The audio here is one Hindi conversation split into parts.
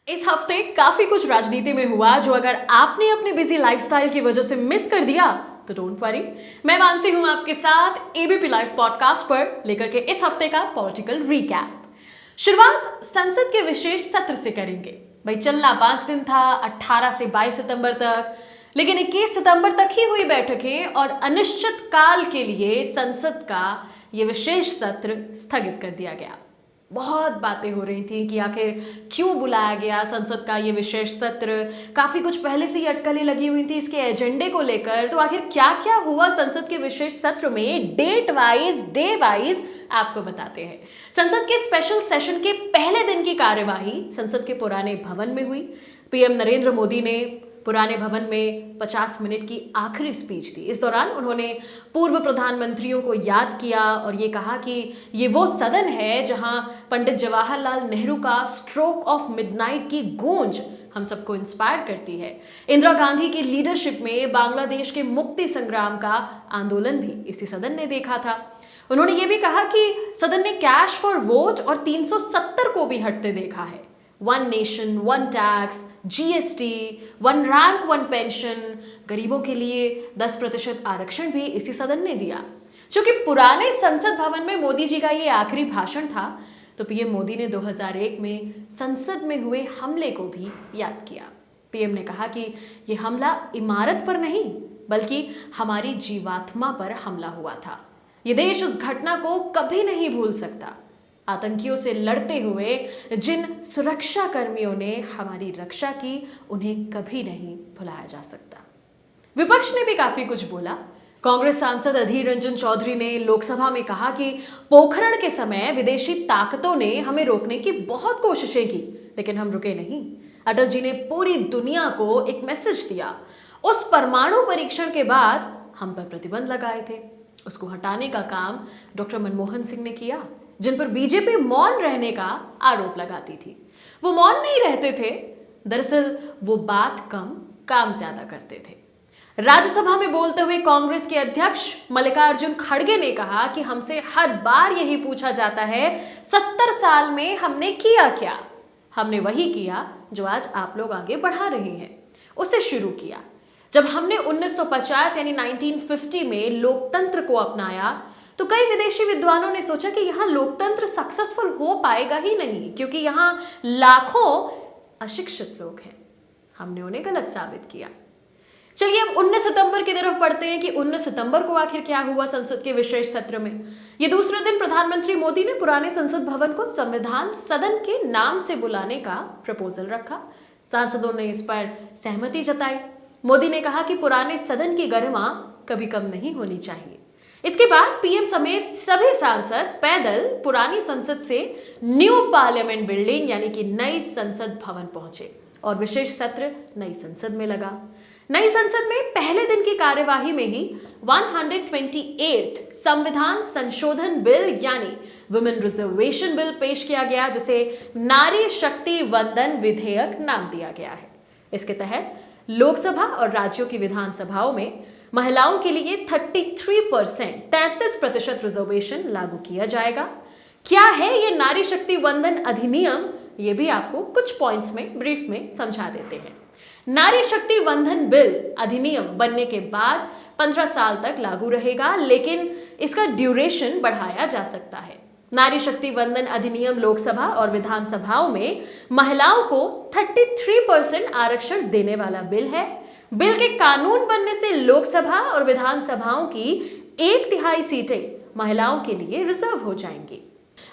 इस हफ्ते काफी कुछ राजनीति में हुआ जो अगर आपने अपनी बिजी लाइफस्टाइल की वजह से मिस कर दिया तो डोंट वरी। मैं मानसी हूं आपके साथ एबीपी लाइव पॉडकास्ट पर लेकर के इस हफ्ते का पॉलिटिकल रिकैप। शुरुआत संसद के विशेष सत्र से करेंगे। भाई चलना 5 दिन था, 18 से 22 सितंबर तक, लेकिन 21 सितंबर तक ही हुई बैठकें और अनिश्चित काल के लिए संसद का यह विशेष सत्र स्थगित कर दिया गया। बहुत बातें हो रही थी कि आखिर क्यों बुलाया गया संसद का ये विशेष सत्र। काफी कुछ पहले से ही अटकलें लगी हुई थी इसके एजेंडे को लेकर। तो आखिर क्या क्या हुआ संसद के विशेष सत्र में, डेट वाइज डे वाइज आपको बताते हैं। संसद के स्पेशल सेशन के पहले दिन की कार्यवाही संसद के पुराने भवन में हुई। पीएम नरेंद्र मोदी ने पुराने भवन में 50 मिनट की आखिरी स्पीच दी। इस दौरान उन्होंने पूर्व प्रधानमंत्रियों को याद किया और ये कहा कि ये वो सदन है जहां पंडित जवाहरलाल नेहरू का स्ट्रोक ऑफ मिडनाइट की गूंज हम सबको इंस्पायर करती है। इंदिरा गांधी की लीडरशिप में बांग्लादेश के मुक्ति संग्राम का आंदोलन भी इसी सदन ने देखा था। उन्होंने ये भी कहा कि सदन ने कैश फॉर वोट और 370 को भी हटते देखा है। One nation one tax, GST, one rank one pension, गरीबों के लिए 10% आरक्षण भी इसी सदन ने दिया। क्योंकि पुराने संसद भवन में मोदी जी का ये आखिरी भाषण था, तो पीएम मोदी ने 2001 में संसद में हुए हमले को भी याद किया। पीएम ने कहा कि ये हमला इमारत पर नहीं बल्कि हमारी जीवात्मा पर हमला हुआ था। ये देश उस घटना को कभी नहीं भूल सकता। आतंकियों से लड़ते हुए जिन सुरक्षा कर्मियों ने हमारी रक्षा की, उन्हें कभी नहीं भुलाया जा सकता। विपक्ष ने भी काफी कुछ बोला। कांग्रेस सांसद अधीर रंजन चौधरी ने लोकसभा में कहा कि पोखरण के समय विदेशी ताकतों ने हमें रोकने की बहुत कोशिशें की, लेकिन हम रुके नहीं। अटल जी ने पूरी दुनिया को एक मैसेज दिया। उस परमाणु परीक्षण के बाद हम पर प्रतिबंध लगाए थे, उसको हटाने का काम डॉक्टर मनमोहन सिंह ने किया, जिन पर बीजेपी मौन रहने का आरोप लगाती थी। वो मौन नहीं रहते थे, दरअसल वो बात कम काम ज्यादा करते थे। राज्यसभा में बोलते हुए कांग्रेस के अध्यक्ष मल्लिकार्जुन खड़गे ने कहा कि हमसे हर बार यही पूछा जाता है 70 साल में हमने किया क्या। हमने वही किया जो आज आप लोग आगे बढ़ा रहे हैं, उसे शुरू किया। जब हमने 1950 यानी 1950 में लोकतंत्र को अपनाया तो कई विदेशी विद्वानों ने सोचा कि यहां लोकतंत्र सक्सेसफुल हो पाएगा ही नहीं, क्योंकि यहां लाखों अशिक्षित लोग हैं। हमने उन्हें गलत साबित किया। चलिए अब 19 सितंबर की तरफ पढ़ते हैं कि 19 सितंबर को आखिर क्या हुआ संसद के विशेष सत्र में। ये दूसरे दिन प्रधानमंत्री मोदी ने पुराने संसद भवन को संविधान सदन के नाम से बुलाने का प्रपोजल रखा। सांसदों ने इस पर सहमति जताई। मोदी ने कहा कि पुराने सदन की गरिमा कभी कम नहीं होनी चाहिए। इसके बाद पीएम समेत सभी सांसद पैदल पुरानी संसद से न्यू पार्लियामेंट बिल्डिंग यानी कि नई संसद भवन पहुंचे और विशेष सत्र नई संसद में लगा। नई संसद में पहले दिन की कार्यवाही में ही 128th संविधान संशोधन बिल यानी वुमेन रिजर्वेशन बिल पेश किया गया, जिसे नारी शक्ति वंदन विधेयक नाम दिया गया है। इसके तहत लोकसभा और राज्यों की विधानसभाओं में महिलाओं के लिए 33% रिजर्वेशन लागू किया जाएगा। क्या है ये नारी शक्ति वंदन अधिनियम, ये भी आपको कुछ पॉइंट्स में ब्रीफ में समझा देते हैं। नारी शक्ति वंदन बिल अधिनियम बनने के बाद 15 साल तक लागू रहेगा, लेकिन इसका ड्यूरेशन बढ़ाया जा सकता है। नारी शक्ति वंदन अधिनियम लोकसभा और विधानसभाओं में महिलाओं को 33% आरक्षण देने वाला बिल है। बिल के कानून बनने से लोकसभा और विधानसभाओं की 1/3 सीटें महिलाओं के लिए रिजर्व हो जाएंगी।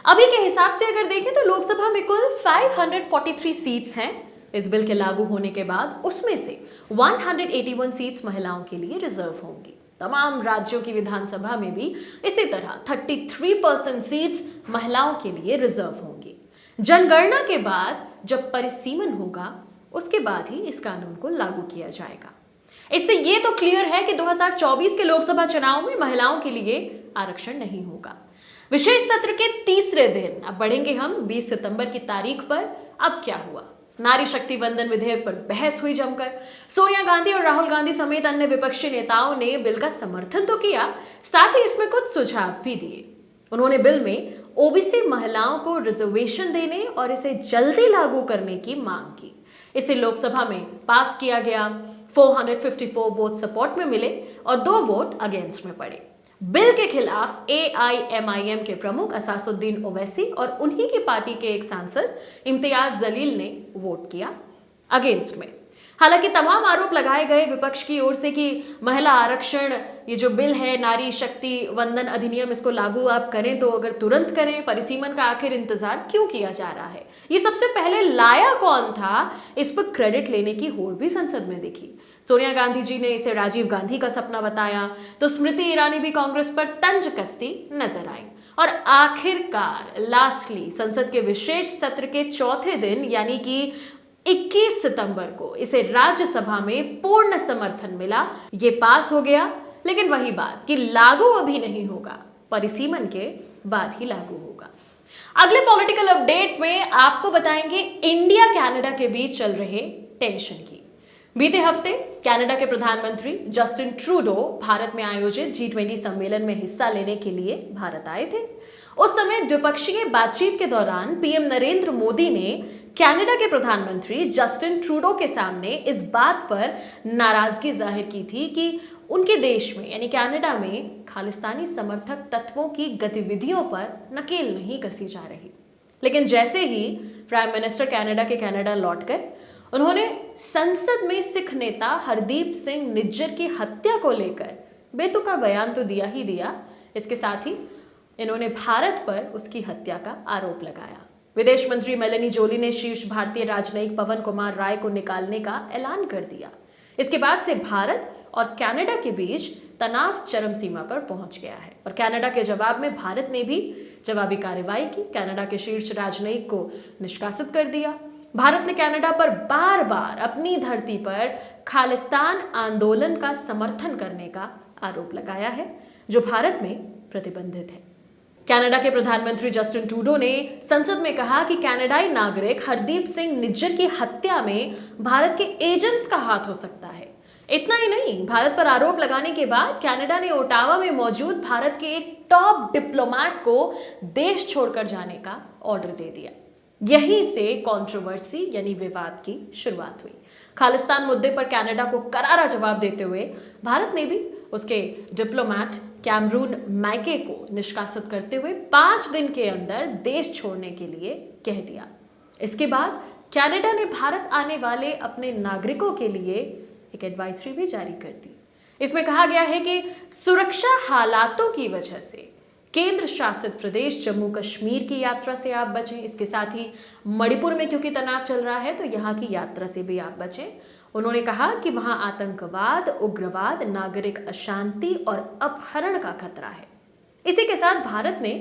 अभी के हिसाब से अगर देखें तो लोकसभा में कुल 543 सीट्स हैं। इस बिल के लागू होने के बाद उसमें से 181 सीट्स महिलाओं के लिए रिजर्व होंगी। तमाम राज्यों की विधानसभा में भी इसी तरह 33% सीट्स महिलाओं के लिए रिजर्व होंगी। जनगणना के बाद जब परिसीमन होगा, उसके बाद ही इस कानून को लागू किया जाएगा। इससे ये तो क्लियर है कि 2024 के लोकसभा चुनाव में महिलाओं के लिए आरक्षण नहीं होगा। विशेष सत्र के तीसरे दिन अब बढ़ेंगे हम 20 सितंबर की तारीख पर। अब क्या हुआ? नारी शक्ति वंदन विधेयक पर बहस हुई जमकर। सोनिया गांधी और राहुल गांधी समेत अन्य विपक्षी नेताओं ने बिल का समर्थन तो किया, साथ ही इसमें कुछ सुझाव भी दिए। उन्होंने बिल में ओबीसी महिलाओं को रिजर्वेशन देने और इसे जल्दी लागू करने की मांग की। इसे लोकसभा में पास किया गया। 454 वोट सपोर्ट में मिले और 2 वोट अगेंस्ट में पड़े। बिल के खिलाफ एआईएमआईएम के प्रमुख असासुद्दीन ओवैसी और उन्हीं की पार्टी के एक सांसद इम्तियाज जलील ने वोट किया अगेंस्ट में। हालांकि तमाम आरोप लगाए गए विपक्ष की ओर से कि महिला आरक्षण, ये जो बिल है नारी शक्ति वंदन अधिनियम, इसको लागू आप करें तो अगर तुरंत करें, परिसीमन का आखिर इंतजार क्यों किया जा रहा है, ये सबसे पहले लाया कौन था, इस पर क्रेडिट लेने की होड़ भी संसद में दिखी। सोनिया गांधी जी ने इसे राजीव गांधी का सपना बताया तो स्मृति ईरानी भी कांग्रेस पर तंज कसती नजर आई और आखिरकार लास्टली संसद के विशेष सत्र के चौथे दिन यानी कि 21 सितंबर को इसे राज्यसभा में पूर्ण समर्थन मिला। ये पास हो गया, लेकिन वही बात कि लागू अभी नहीं होगा, परिसीमन के बाद ही लागू होगा। अगले पॉलिटिकल अपडेट में आपको बताएंगे इंडिया कनाडा के बीच चल रहे टेंशन की। बीते हफ्ते कनाडा के प्रधानमंत्री जस्टिन ट्रूडो भारत में आयोजित G20 सम्मेलन में हिस्सा लेने के लिए भारत आए थे। उस समय द्विपक्षीय बातचीत के दौरान पीएम नरेंद्र मोदी ने कनाडा के प्रधानमंत्री जस्टिन ट्रूडो के सामने इस बात पर नाराजगी जाहिर की थी कि उनके देश में यानी कनाडा में खालिस्तानी समर्थक तत्वों की गतिविधियों पर नकेल नहीं कसी जा रही। लेकिन जैसे ही प्राइम मिनिस्टर कनाडा के कनाडा लौटकर उन्होंने संसद में सिख नेता हरदीप सिंह निज्जर की हत्या को लेकर बेतुका बयान तो दिया ही दिया, इसके साथ ही इन्होंने भारत पर उसकी हत्या का आरोप लगाया। विदेश मंत्री मेलेनी जोली ने शीर्ष भारतीय राजनयिक पवन कुमार राय को निकालने का ऐलान कर दिया। इसके बाद से भारत और कनाडा के बीच तनाव चरम सीमा पर पहुंच गया है और कनाडा के जवाब में भारत ने भी जवाबी कार्रवाई की। कनाडा के शीर्ष राजनयिक को निष्कासित कर दिया। भारत ने कनाडा पर बार बार अपनी धरती पर खालिस्तान आंदोलन का समर्थन करने का आरोप लगाया है, जो भारत में प्रतिबंधित है। कनाडा के प्रधानमंत्री जस्टिन ट्रूडो ने संसद में कहा कि कनाडाई नागरिक हरदीप सिंह निज्जर की हत्या में भारत के एजेंट्स का हाथ हो सकता है। इतना ही नहीं, भारत पर आरोप लगाने के बाद कनाडा ने ओटावा में मौजूद भारत के एक टॉप डिप्लोमेट को देश छोड़कर जाने का ऑर्डर दे दिया। यहीं से कंट्रोवर्सी यानी विवाद की शुरुआत हुई। खालिस्तान मुद्दे पर कनाडा को करारा जवाब देते हुए भारत ने भी उसके डिप्लोमेट कैमरून मैके को निष्कासित करते हुए 5 दिन के अंदर देश छोड़ने के लिए कह दिया। इसके बाद कनाडा ने भारत आने वाले अपने नागरिकों के लिए एक एडवाइजरी भी जारी कर दी। इसमें कहा गया है कि सुरक्षा हालातों की वजह से केंद्र शासित प्रदेश जम्मू कश्मीर की यात्रा से आप बचें। इसके साथ ही मणिपुर में क्योंकि तनाव चल रहा है तो यहाँ की यात्रा से भी आप बचें। उन्होंने कहा कि वहां आतंकवाद, उग्रवाद, नागरिक अशांति और अपहरण का खतरा है। इसी के साथ भारत ने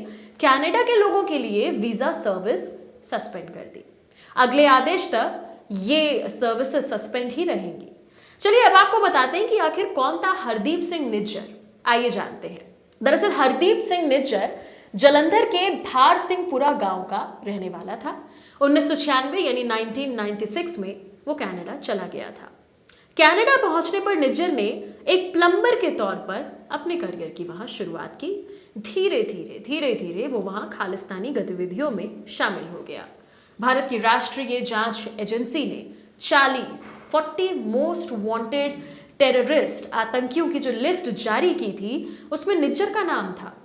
कनाडा के लोगों के लिए वीजा सर्विस सस्पेंड कर दी। अगले आदेश तक ये सर्विसेज सस्पेंड ही रहेंगी। चलिए अब आपको बताते हैं कि आखिर कौन था हरदीप सिंह निज्जर। आइए जानते हैं। दरअसल हरदीप सिंह निज्जर जलंधर के भार सिंहपुरा गांव का रहने वाला था। 1996 यानी 1996 में वो कनाडा चला गया था। कनाडा पहुंचने पर निज्जर ने एक प्लम्बर के तौर पर अपने करियर की वहां शुरुआत की। धीरे धीरे वो वहां खालिस्तानी गतिविधियों में शामिल हो गया। भारत की राष्ट्रीय जांच एजेंसी ने 40 मोस्ट वांटेड टेररिस्ट आतंकियों की जो लिस्ट जारी की थी उसमें निज्जर का नाम था।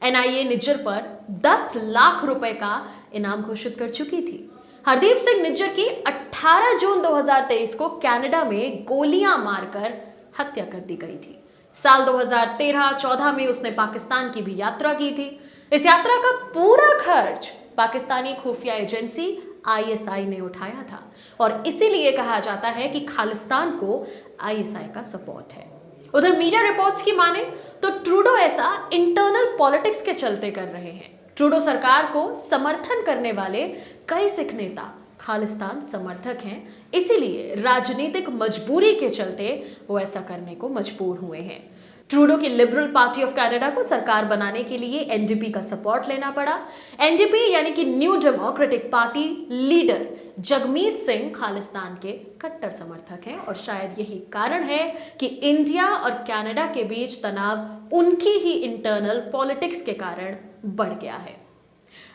एनआईए निज्जर पर 10 लाख रुपए का इनाम घोषित कर चुकी थी। हरदीप सिंह निज्जर की 18 जून 2023 को कनाडा में गोलियां मारकर हत्या कर दी गई थी। साल 2013-14 में उसने पाकिस्तान की भी यात्रा की थी। इस यात्रा का पूरा खर्च पाकिस्तानी खुफिया एजेंसी आईएसआई ने उठाया था और इसीलिए कहा जाता है कि खालिस्तान को आईएसआई का सपोर्ट है। उधर मीडिया रिपोर्ट्स की माने तो ट्रूडो ऐसा इंटरनल पॉलिटिक्स के चलते कर रहे हैं। ट्रूडो सरकार को समर्थन करने वाले कई सिख नेता खालिस्तान समर्थक हैं, इसीलिए राजनीतिक मजबूरी के चलते वो ऐसा करने को मजबूर हुए हैं। ट्रूडो की लिबरल पार्टी ऑफ कनाडा को सरकार बनाने के लिए एनडीपी का सपोर्ट लेना पड़ा। एनडीपी यानी कि new democratic party leader Jagmeet Singh Khalistan के कट्टर समर्थक हैं और शायद यही कारण है कि इंडिया और कनाडा के बीच तनाव उनकी ही इंटरनल पॉलिटिक्स के कारण बढ़ गया है।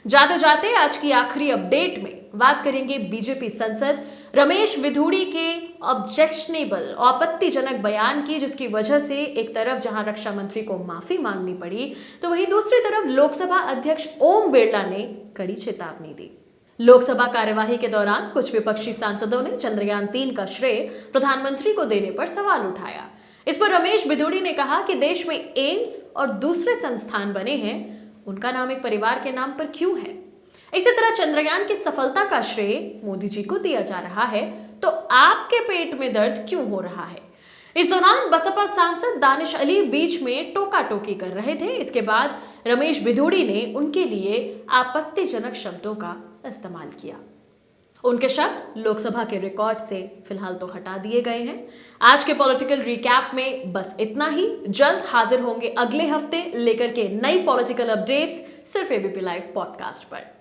जाते जाते आज की आखिरी अपडेट में बात करेंगे बीजेपी सांसद रमेश बिधूड़ी के ऑब्जेक्शनेबल और आपत्तिजनक बयान की, जिसकी वजह से एक तरफ जहां रक्षा मंत्री को माफी मांगनी पड़ी तो वहीं दूसरी तरफ लोकसभा अध्यक्ष ओम बिरला ने कड़ी चेतावनी दी। लोकसभा कार्यवाही के दौरान कुछ विपक्षी सांसदों ने चंद्रयान-3 का श्रेय प्रधानमंत्री को देने पर सवाल उठाया। इस पर रमेश बिधूड़ी ने कहा कि देश में एम्स और दूसरे संस्थान बने हैं, उनका नाम एक परिवार के नाम पर क्यों है? इसी तरह चंद्रयान की सफलता का श्रेय मोदी जी को दिया जा रहा है, तो आपके पेट में दर्द क्यों हो रहा है? इस दौरान बसपा सांसद दानिश अली बीच में टोका टोकी कर रहे थे। इसके बाद रमेश बिधूड़ी ने उनके लिए आपत्तिजनक शब्दों का इस्तेमाल किया। उनके शब्द लोकसभा के रिकॉर्ड से फिलहाल तो हटा दिए गए हैं। आज के पॉलिटिकल रिकैप में बस इतना ही। जल्द हाजिर होंगे अगले हफ्ते लेकर के नई पॉलिटिकल अपडेट्स सिर्फ एबीपी लाइव पॉडकास्ट पर।